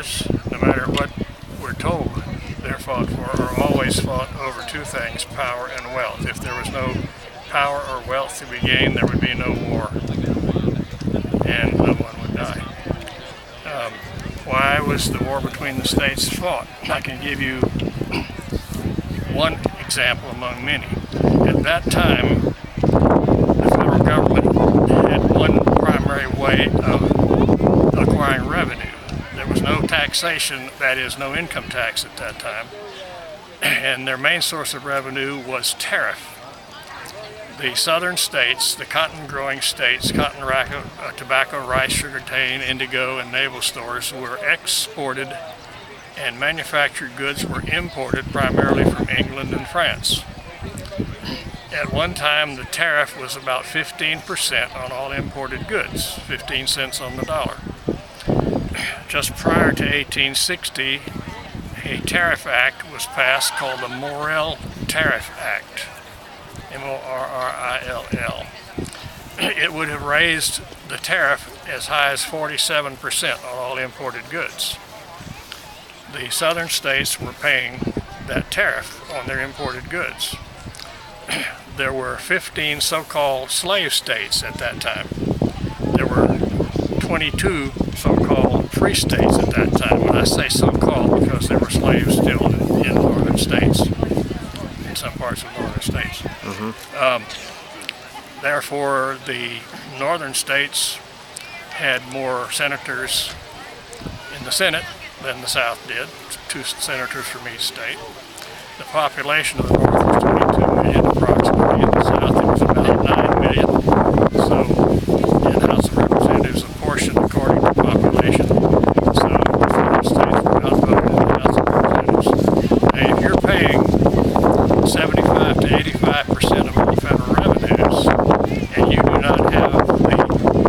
wars, no matter what we're told they're fought for, are always fought over two things: power and wealth. If there was no power or wealth to be gained, there would be no war, and no one would die. Why was the war between the states fought? I can give you one example among many. At that time, the federal government had one primary way of acquiring revenue. There was no taxation, that is, no income tax at that time, and their main source of revenue was tariff. The southern states, the cotton-growing states, tobacco, rice, sugarcane, indigo, and naval stores were exported, and manufactured goods were imported primarily from England and France. At one time, the tariff was about 15% on all imported goods, 15 cents on the dollar. Just prior to 1860, a tariff act was passed called the Morrill Tariff Act, M-O-R-R-I-L-L. It would have raised the tariff as high as 47% on all imported goods. The southern states were paying that tariff on their imported goods. There were 15 so-called slave states at that time. There were 22 so-called free states at that time. When I say so-called, because there were slaves still in northern states, in some parts of northern states. Therefore, the northern states had more senators in the Senate than the South did, 2 senators from each state. The population of the North was 22 million approximately. In the South, it was about 9 million. So, in the House of Representatives, apportioned according to population. So, the southern states were outvoted in the House of Representatives. Now, if you're paying 75 to 85% of all federal revenues, and you do not have the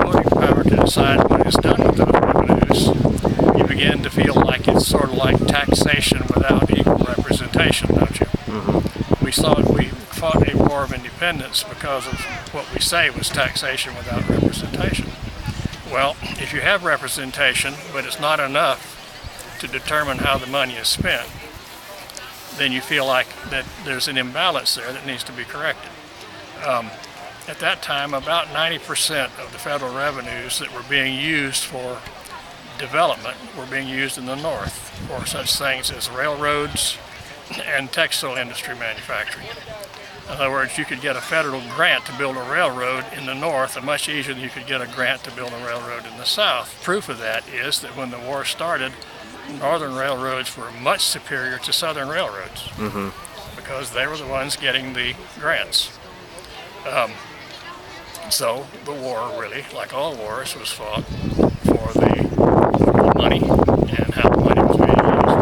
voting power to decide what is done with those revenues, you begin to feel like it's sort of like taxation without equal representation, don't you? We fought a war of independence because of what we say was taxation without representation. Well, if you have representation, but it's not enough to determine how the money is spent, then you feel like that there's an imbalance there that needs to be corrected. At that time, about 90% of the federal revenues that were being used for development were being used in the North for such things as railroads and textile industry manufacturing. In other words, you could get a federal grant to build a railroad in the North much easier than you could get a grant to build a railroad in the South. Proof of that is that when the war started, northern railroads were much superior to southern railroads because they were the ones getting the grants. So the war, really, like all wars, was fought for the money and how the money was being used.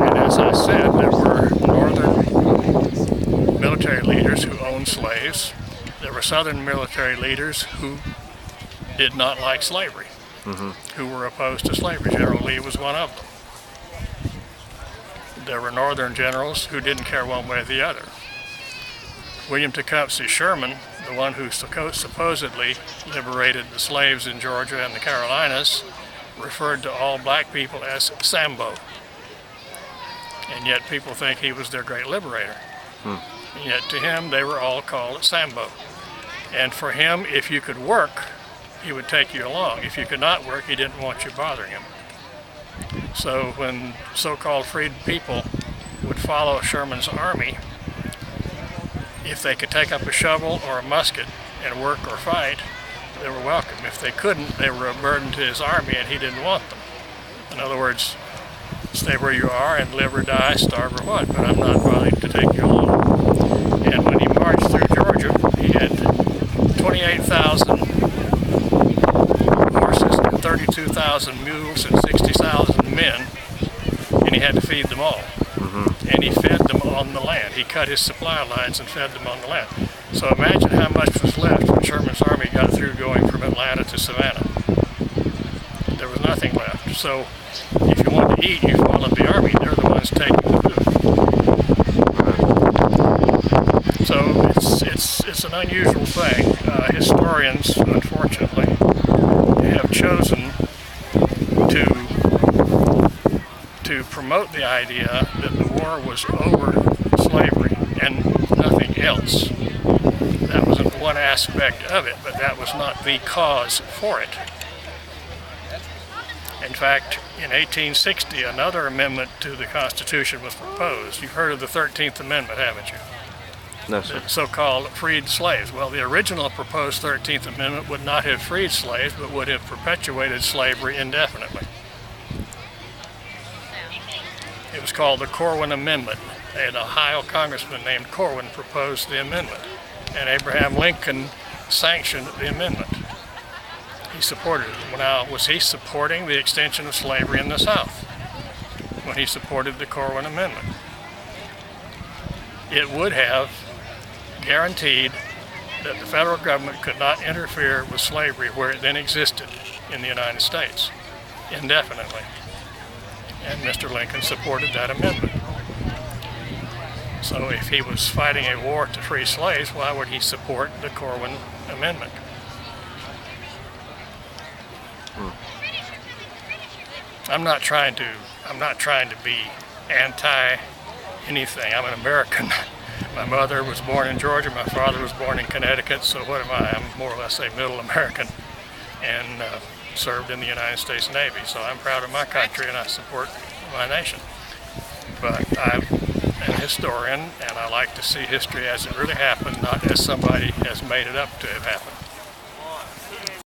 And as I said, there were northern military leaders who owned slaves. There were southern military leaders who did not like slavery, who were opposed to slavery. General Lee was one of them. There were northern generals who didn't care one way or the other. William Tecumseh Sherman, the one who supposedly liberated the slaves in Georgia and the Carolinas, referred to all black people as Sambo. And yet people think he was their great liberator. And yet to him, they were all called Sambo. And for him, if you could work, he would take you along. If you could not work, he didn't want you bothering him. So when so-called freed people would follow Sherman's army, if they could take up a shovel or a musket and work or fight, they were welcome. If they couldn't, they were a burden to his army and he didn't want them. In other words, stay where you are and live or die, starve or what, but I'm not bothered to take you along. And when he marched through Georgia, he had 28,000 horses and 32,000 mules and 60,000 men, and he had to feed them all. And he fed them on the land. He cut his supply lines and fed them on the land. So imagine how much was left when Sherman's army got through going from Atlanta to Savannah. There was nothing left. So if you want to eat, you followed the army. They're the ones taking the food. So it's an unusual thing. Historians, unfortunately, have chosen to to promote the idea that the war was over slavery and nothing else. That was one aspect of it, but that was not the cause for it. In fact, in 1860, another amendment to the Constitution was proposed. You've heard of the 13th Amendment, haven't you? No, sir. The so-called freed slaves. Well, the original proposed 13th Amendment would not have freed slaves, but would have perpetuated slavery indefinitely. It was called the Corwin Amendment. An Ohio congressman named Corwin proposed the amendment, and Abraham Lincoln sanctioned the amendment. He supported it. Now, was he supporting the extension of slavery in the South when he supported the Corwin Amendment? It would have guaranteed that the federal government could not interfere with slavery where it then existed in the United States indefinitely. And Mr. Lincoln supported that amendment. So if he was fighting a war to free slaves, why would he support the Corwin Amendment? I'm not trying to be anti anything. I'm an American. My mother was born in Georgia, my father was born in Connecticut, so what am I? I'm more or less a middle American and served in the United States Navy, so I'm proud of my country and I support my nation. But I'm a historian and I like to see history as it really happened, not as somebody has made it up to have happened.